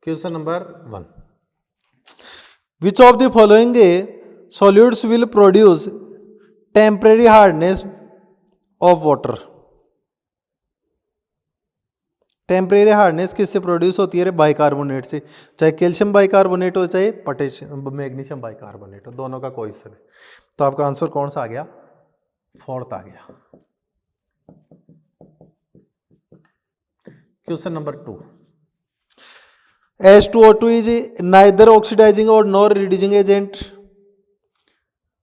Question number 1, which of the following solutes will produce temporary hardness of water. Temporary hardness किससे produce होती है? Bicarbonate से, चाहे calcium bicarbonate हो चाहे पोटेशियम मैग्नीशियम बाइकार्बोनेट हो, दोनों का कोई सा भी। तो आपका आंसर कौन सा आ गया? 4th आ गया। Question number 2, H2O2 is neither oxidizing और नॉर रिड्यूसिंग एजेंट।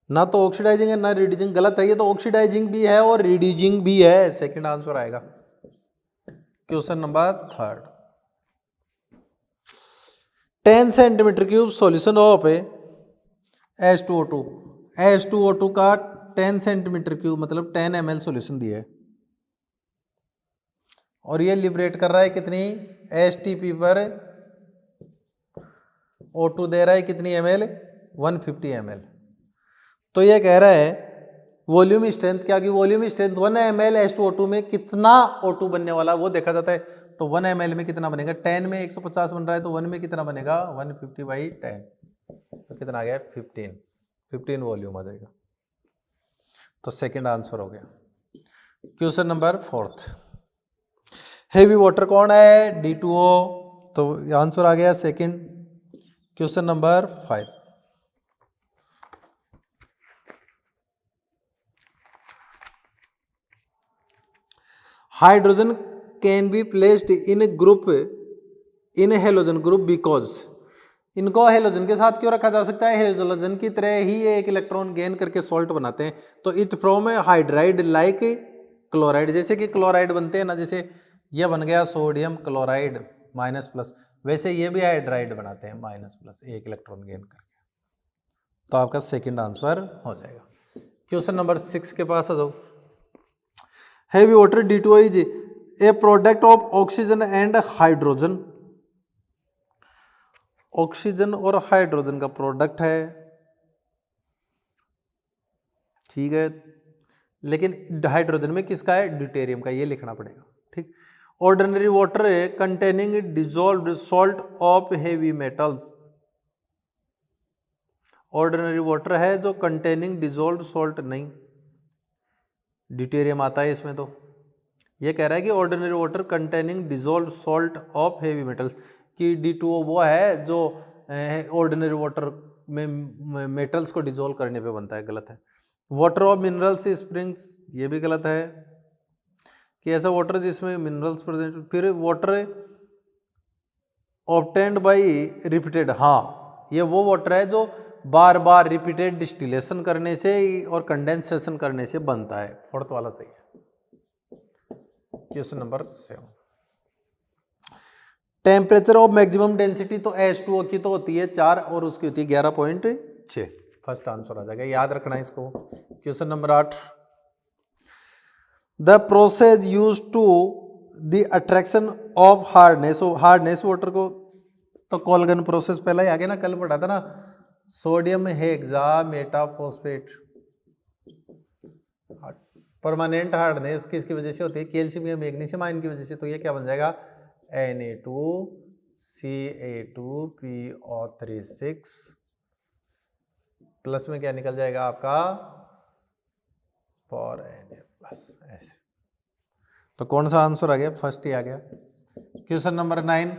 ना तो ऑक्सीडाइजिंग है ना रिड्यूसिंग, गलत है। ये तो ऑक्सीडाइजिंग भी है और रिड्यूसिंग भी है। सेकंड आंसर आएगा। Question number 3, 10 centimetre cube solution of H2O2। H2O2 का 10 सेंटीमीटर क्यूब मतलब 10 ml सॉल्यूशन दिया है और ये लिबरेट कर रहा है कितनी STP पर O2 दे रहा है कितनी ml? 150 ml। तो ये कह रहा है वॉल्यूम स्ट्रेंथ क्या की वॉल्यूम स्ट्रेंथ 1 ml H2O2 में कितना O2 बनने वाला वो देखा जाता है। तो 1 ml में कितना बनेगा? 10 में 150 बन रहा है तो 1 में कितना बनेगा? 150/10। तो कितना आ गया? 15 वॉल्यूम आ जाएगा। तो सेकंड आंसर हो गया। क्वेश्चन नंबर 4, हेवी वाटर कौन है? D2O। तो आंसर आ गया second. Question number 5, hydrogen can be placed in group in halogen group because. इनको हेलोजन के साथ क्यों रखा जा सकता है? हेलोजन की तरह ही ये एक इलेक्ट्रॉन गेन करके सॉल्ट बनाते हैं। तो it from hydride like chloride, जैसे कि क्लोराइड बनते हैं ना, जैसे ये बन गया सोडियम क्लोराइड -+, वैसे ये भी हाइड्राइड बनाते हैं -+, एक इलेक्ट्रॉन गेन करके। तो आपका सेकंड आंसर हो जाएगा। क्वेश्चन नंबर 6 के पास आ जाओ। Heavy water D2O is a product of oxygen and hydrogen. Oxygen और हाइड्रोजन का प्रोडक्ट है, ठीक है, लेकिन हाइड्रोजन में किसका है? ड्यूटेरियम का। ये लिखना पड़ेगा, ठीक। Ordinary water containing dissolved salt of heavy metals. Ordinary water है जो कंटेनिंग डिजोल्व्ड सॉल्ट, नहीं ड्यूटेरियम आता है इसमें। तो ये कह रहा है कि ordinary water containing dissolved salt of heavy metals कि D2O वो है जो ऑर्डिनरी वाटर में मेटल्स को डिजोल्व करने पे बनता है। गलत है। वाटर ऑफ मिनरल्स स्प्रिंग्स, ये भी गलत है कि ऐसा वाटर जिसमें मिनरल्स प्रेजेंट। फिर वाटर ऑब्टेन्ड बाय रिपीटेड, हाँ ये वो वाटर है जो बार बार रिपीटेड डिस्टिलेशन करने से और कंडेंसेशन करने से बनता है। 4th वाला सही है। Question number 7, temperature of maximum density. तो H2O की तो होती है 4 और उसकी होती है 11.6। फर्स्ट आंसर आ जाएगा, याद रखना इसको। Question number 8, the process use to the attraction of hardness. Hardness water को तो कोलगन प्रोसेस पहला ही आ गया ना, कल पढ़ा था ना, सोडियम हेक्सामेटाफॉस्फेट। परमानेंट हार्डनेस किसकी वजह से होती है? कैल्शियम या मैग्नीशियम आयन की वजह से। तो ये क्या बन जाएगा? Na2Ca2PO36 प्लस में क्या निकल जाएगा आपका? 4Na+। ऐसे तो कौन सा आंसर आ गया? फर्स्ट ही आ गया। Question number 9,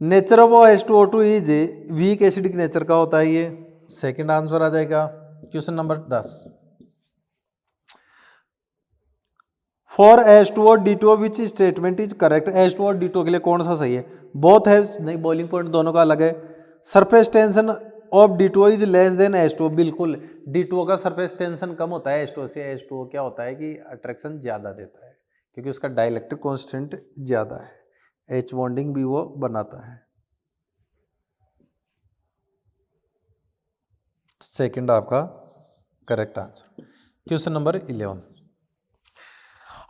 nature of H2O2 is weak acidic nature का होता है। ये सेकंड आंसर आ जाएगा। Question number 10, for H2O D2O which statement is correct. H2O D2O के लिए कौन सा सही है? बोथ है, नहीं, बॉइलिंग पॉइंट दोनों का अलग है। Surface tension of D2O is less than H2O, बिल्कुल D2O का सरफेस टेंशन कम होता है H2O से। H2O क्या होता है कि अट्रैक्शन ज्यादा देता है क्योंकि उसका डाइलेक्ट्रिक कांस्टेंट ज्यादा है, H बॉन्डिंग भी वो बनाता है। सेकंड आपका correct answer. Question number 11,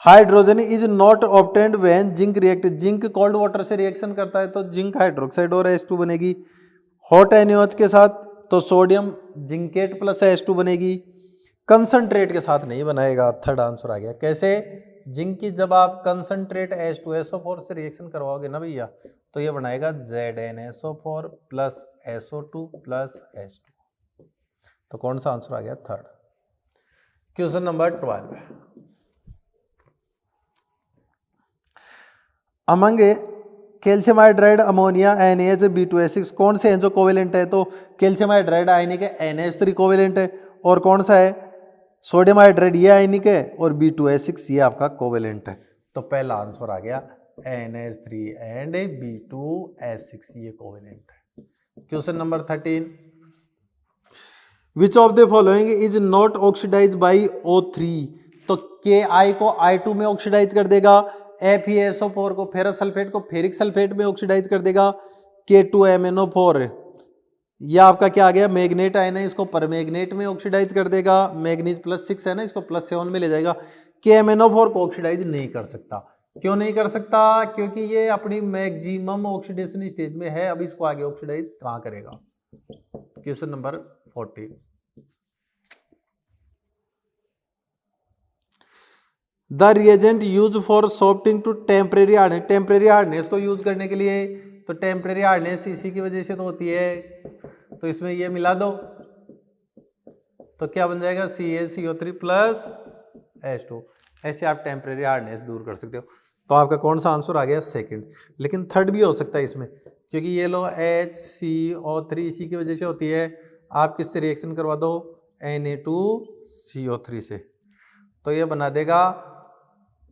hydrogen is not obtained when zinc react. Zinc cold water से रिएक्शन करता है तो जिंक हाइड्रोक्साइड और H2 बनेगी। हॉट NaOH के साथ तो सोडियम जिंकेट प्लस H2 बनेगी। कंसंट्रेट के साथ नहीं बनाएगा। थर्ड आंसर आ गया। कैसे? जिंक की जब आप कंसंट्रेट H2SO4 से रिएक्शन करवाओगे ना भैया, तो ये बनाएगा ZnSO4 plus SO2 plus H2। तो कौन सा आंसर आ गया? Third. Question number 12, among calcium hydride ammonia NaHB2S6 कौन से हैं जो कोवेलेंट है? तो कैल्शियम हाइड्राइड आयनिक है, NaH3 कोवेलेंट है, और कौन सा है? सोडियम हाइड्राइड ये आयनिक है, और B2S6 ये आपका कोवेलेंट है। तो पहला आंसर आ गया NaH3 एंड B2S6 ये कोवेलेंट है। Question number 13, which of the following is not oxidize by O3? तो Ki को I2 में ऑक्सीडाइज कर देगा, FeSO4 को फेरस सल्फेट को फेरिक सल्फेट में ऑक्सीडाइज कर देगा, K2MnO4 यह आपका क्या आ गया? मैग्नेट आयन है, इसको परमैग्नेट में ऑक्सीडाइज कर देगा, मैग्नीज +6 है ना, इसको +7 में ले जाएगा। KMnO4 को ऑक्सीडाइज नहीं कर सकता। क्यों नहीं कर सकता? क्योंकि ये अपनी मैक्सिमम ऑक्सीडेशन स्टेज में है, अब इसको आगे ऑक्सीडाइज कहां करेगा? Question number 14, the reagent use for softening to temporary hardness, temporary hardness को यूज करने के लिए, तो टेम्परेरी हार्डनेस इसी की वजह से तो होती है, तो इसमें ये मिला दो, तो क्या बन जाएगा? CaCO3 plus H2। ऐसे आप टेम्परेरी हार्डनेस दूर कर सकते हो। तो आपका कौन सा आंसर आ गया? सेकंड। लेकिन थर्ड भी हो सकता है इसमें, क्योंकि ये लो HCO3 इसी की वजह से होती है। आप किससे रिएक्शन करवा दो? Na2CO3 से, तो ये बना देगा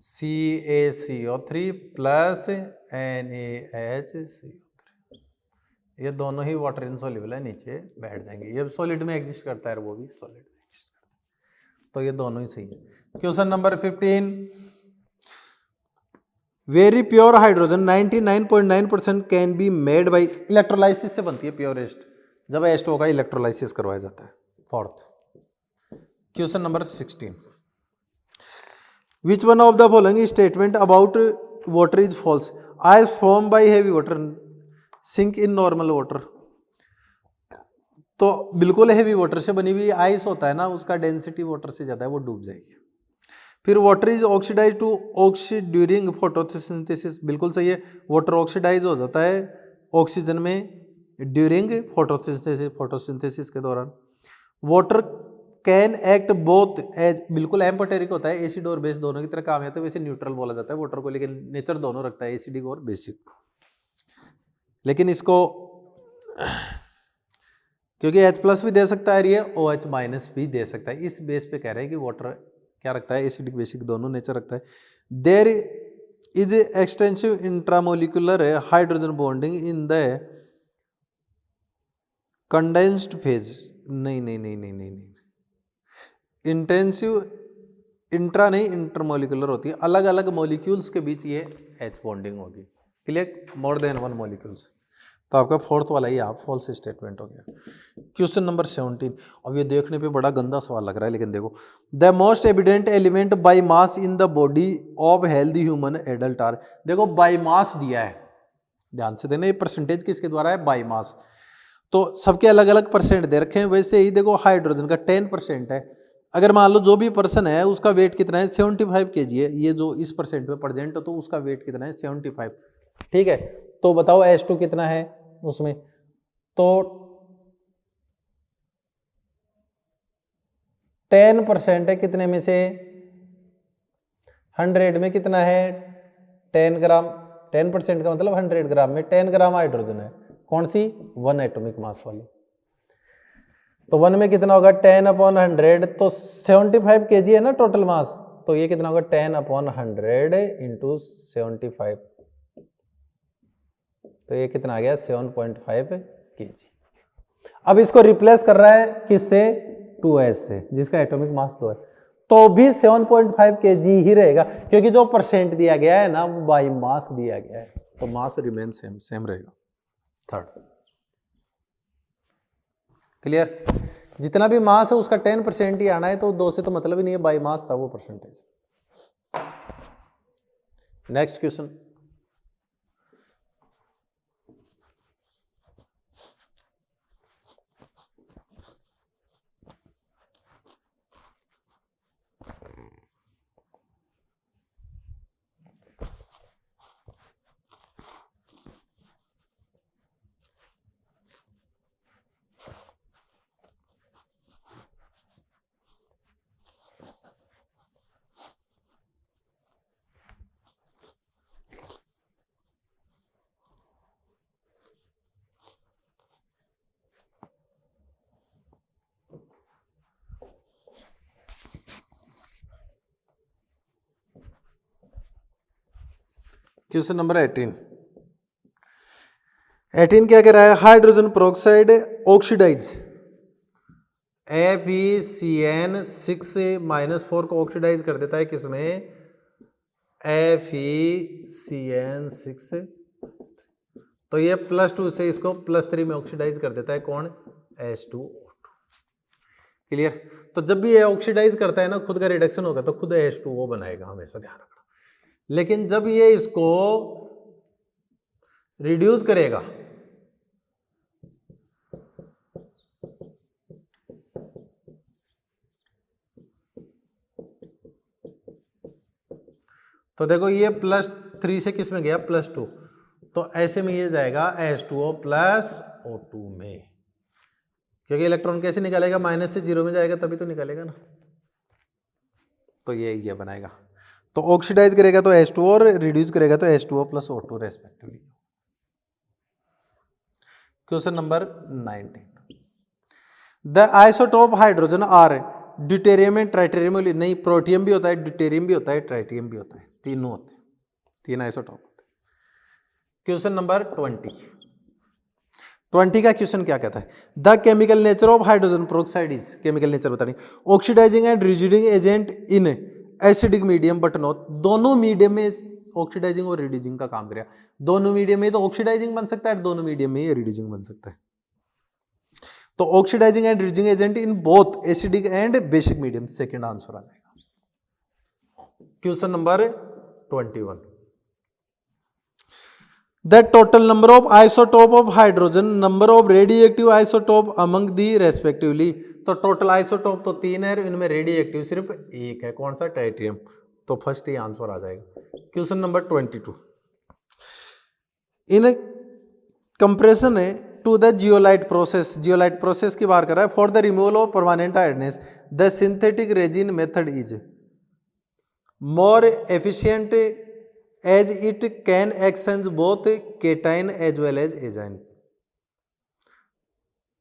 CaCO3 प्लस NaHCO3। ये दोनों ही वाटर इनसॉल्युबल है, नीचे बैठ जाएंगे। ये सॉलिड में एग्जिस्ट करता है, वो भी सॉलिड में एग्जिस्ट करता है, तो ये दोनों ही सही है। Question number 15, very pure hydrogen 99.9% can be made by, electrolysis से बनती है प्योरेस्ट, जब H2O का इलेक्ट्रोलाइसिस करवाया जाता है। Fourth. Question number 16, which one of the following statement about water is false? Ice form by heavy water sink in normal water. तो बिल्कुल हैवी वाटर से बनी हुई आइस होता है ना, उसका डेंसिटी वाटर से ज्यादा है, वो डूब जाएगी। फिर water is oxidize to oxide during photosynthesis, बिल्कुल सही है, वाटर ऑक्सीडाइज हो जाता है ऑक्सीजन में ड्यूरिंग फोटोसिंथेसिस के दौरान। Water can act both as, बिल्कुल एम्फोटेरिक होता है, एसिड और बेस दोनों की तरह काम आता है, वैसे न्यूट्रल बोला जाता है वाटर को, लेकिन नेचर दोनों रखता है, एसिडिक और बेसिक। लेकिन इसको क्योंकि H+ भी दे सकता है, ये OH- भी दे सकता है, इस बेस पे कह रहे हैं कि वाटर क्या रखता है? एसिडिक बेसिक दोनों नेचर रखता है। There is extensive intramolecular hydrogen bonding in the condensed phase. नहीं नहीं नहीं नहीं नहीं नहीं, इंटेंसिव इंट्रा नहीं, इंटरमोलिकुलर होती है, अलग अलग मॉलिक्यूल्स के बीच ये H बॉन्डिंग होगी। Clear? More than one molecules. तो आपका फोर्थ वाला ही आप फॉल्स स्टेटमेंट हो गया। क्वेश्चन नंबर 17, अब ये देखने पे बड़ा गंदा सवाल लग रहा है, लेकिन देखो, the most evident element by mass in the body of healthy human adult are. देखो बाय मास दिया है, ध्यान से देना, ये परसेंटेज किसके द्वारा है? By mass. तो सबके अलग अलग परसेंट दे रखे हैं, वैसे ही देखो हाइड्रोजन का 10% है। अगर मान लो जो भी पर्सन है उसका वेट कितना है? 75 kg है, ये जो इस परसेंट पे प्रेजेंट हो, तो उसका वेट कितना है? 75। ठीक है, तो बताओ H2 कितना है उसमें? तो 10% है, कितने में से? 100 में कितना है? 10 ग्राम। 10% का मतलब 100 ग्राम में 10 ग्राम हाइड्रोजन है। कौन सी? 1 एटॉमिक मास वाली। तो 1 में कितना होगा? 10/100, तो 75 kg है ना टोटल मास, तो ये कितना होगा? 10/100 इंटू 75, तो ये कितना आ गया? 7.5 kg। अब इसको रिप्लेस कर रहा है किससे? 2s से, जिसका एटॉमिक मास 2 है, तो भी 7.5 kg ही रहेगा, क्योंकि जो परसेंट दिया गया है ना वो बाई मास दिया गया है, तो मास रिमेन सेम रहेगा। थर्ड। क्लियर? जितना भी मास है उसका 10% ही आना है, तो 2 से तो मतलब ही नहीं है, बाई मास था वो percentage. Next question, question number 18 क्या कह रहा है, हाइड्रोजन पेरोक्साइड ऑक्सीडाइज FeCN6 को ऑक्सीडाइज कर देता है किसमें, FeCN6, तो ये +2 से इसको +3 में ऑक्सीडाइज कर देता है कौन, H2O2। क्लियर। तो जब भी ये ऑक्सीडाइज करता है ना, खुद का रिडक्शन होगा तो खुद H2O बनाएगा, हमेशा ध्यान रखना। लेकिन जब ये इसको रिड्यूस करेगा तो देखो ये +3 से किस में गया, +2, तो ऐसे में ये जाएगा H2O + O2 में, क्योंकि इलेक्ट्रॉन कैसे निकालेगा, माइनस से 0 में जाएगा तभी तो निकालेगा ना, तो ये बनाएगा। तो ऑक्सीडाइज करेगा तो H2O और रिड्यूस करेगा तो H2O + O2 respectively. Question number 19, the isotope hydrogen are deuterium and tritium, नहीं प्रोटियम भी होता है, ड्यूटेरियम भी होता है, ट्राइटियम भी होता है, तीनों होते हैं, 3 आइसोटोप होते हैं। क्वेश्चन नंबर 20 का क्वेश्चन क्या कहता है, the chemical nature of hydrogen peroxide is, chemical nature बतानी, oxidising and reducing agent in acidic medium but not, दोनों मीडियम में ऑक्सीडाइजिंग और रिड्यूसिंग का काम करेगा। दोनों मीडियम में तो ऑक्सीडाइजिंग बन सकता है, दोनों मीडियम में रिड्यूसिंग बन सकता है। तो oxidising and reducing agent in both acidic and basic medium, second answer आ जाएगा। Question number 21, the total number of isotope of hydrogen, number of radioactive isotope among the respectively, तो टोटल आइसोटोप तो 3 है, इनमें रेडियोएक्टिव सिर्फ 1 है, कौन सा, ट्राइटियम, तो फर्स्ट ही आंसर आ जाएगा। Question number 22, in compression to the zeolite process, zeolite process की बात कर रहा है, for the removal of permanent hardness the synthetic resin method is more efficient as it can exchange both cation as well as anion.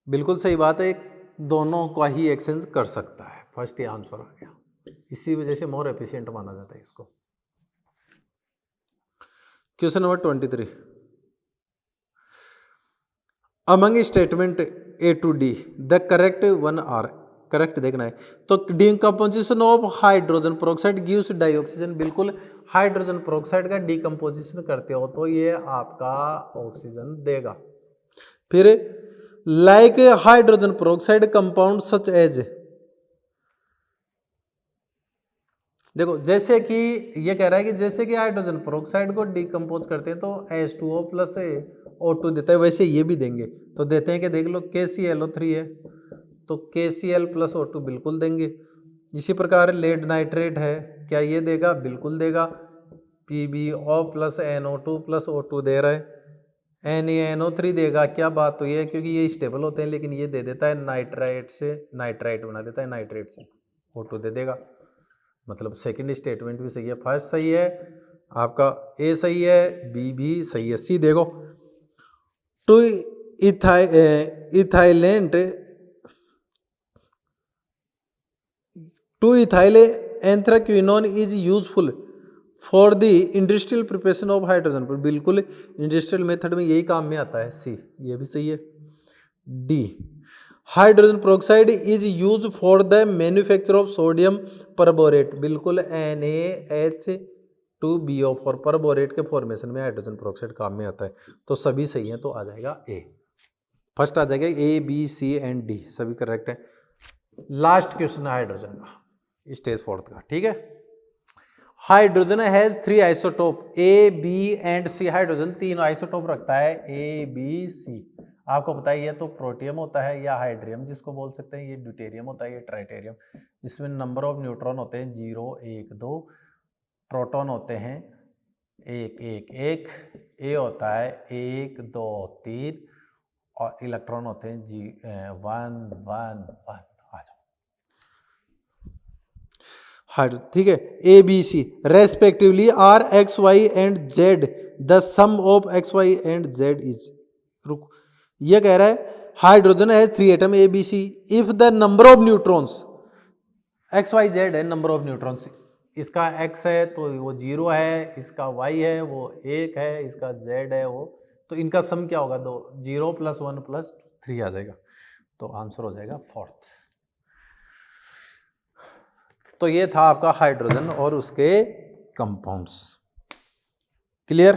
बिल्कुल सही बात है, दोनों का ही एक्सचेंज कर सकता है, फर्स्ट ही आंसर आ गया, इसी वजह से मोर एफिशिएंट माना जाता है इसको। Question number 23, among statement A to D the correct one are, correct देखना है, तो decomposition of hydrogen peroxide gives dioxygen, बिल्कुल हाइड्रोजन पेरोक्साइड का डिकम्पोजिशन करते हो तो ये आपका ऑक्सीजन देगा। फिर like hydrogen peroxide compound such as, देखो जैसे कि ये कह रहा है कि जैसे कि हाइड्रोजन पेरोक्साइड को डिकम्पोज करते हैं तो H2O + O2 देता है, वैसे ये भी देंगे, तो देते हैं कि देख लो KClO3 है तो KCl + O2 बिल्कुल देंगे। इसी प्रकार लेड नाइट्रेट है, क्या ये देगा, बिल्कुल देगा, PbO + NO2 + O2 दे रहा है, NaNO3 देगा, क्या बात तो ये है क्योंकि ये स्टेबल होते हैं, लेकिन ये दे देता है नाइट्राइट से, नाइट्राइट बना देता है नाइट्रेट से, O2 दे देगा, मतलब सेकंड स्टेटमेंट भी सही है, फर्स्ट सही है आपका, ए सही है, बी भी सही है, सी देखो, टू इथाइलेंट two ethyl anthraquinone is useful for the industrial preparation of hydrogen, पर बिल्कुल इंडस्ट्रियल मेथड में यही काम में आता है, सी ये भी सही है। D hydrogen peroxide is use for the manufacture of sodium perborate, बिल्कुल NaH2BO फॉर परबोरेट के फॉर्मेशन में हाइड्रोजन पेरोक्साइड काम में आता है, तो सभी सही है, तो आ जाएगा ए, फर्स्ट आ जाएगा A B C and D सभी करेक्ट है। लास्ट क्वेश्चन है हाइड्रोजन का, स्टेज 4 का, ठीक है। Hydrogen has 3 isotope A B and C, hydrogen 3 isotope रखता है A B C, आपको पता है ये तो प्रोटियम होता है या हाइड्रियम जिसको बोल सकते हैं, ये ड्यूटेरियम होता है, ये ट्राइटेरियम, इसमें नंबर ऑफ न्यूट्रॉन होते हैं 0 1 2, प्रोटॉन होते हैं 1 1 1, ए होता है 1 2 3 और इलेक्ट्रॉन होते हैं 1 1 1। आ जाओ हाइड्रो, ठीक है, A B C respectively are X Y and Z, the sum of X Y and Z is, रुक ये कह रहा है हाइड्रोजन है 3 atom A B C, if the number of neutrons X Y Z है, number of neutrons इसका x है तो वो 0 है, इसका y है वो 1 है, इसका z है वो, तो इनका सम क्या होगा? 2, 0 + 1 + 3 आ जाएगा, तो आंसर हो जाएगा 4th। तो ये था आपका हाइड्रोजन और उसके कंपाउंड्स। क्लियर?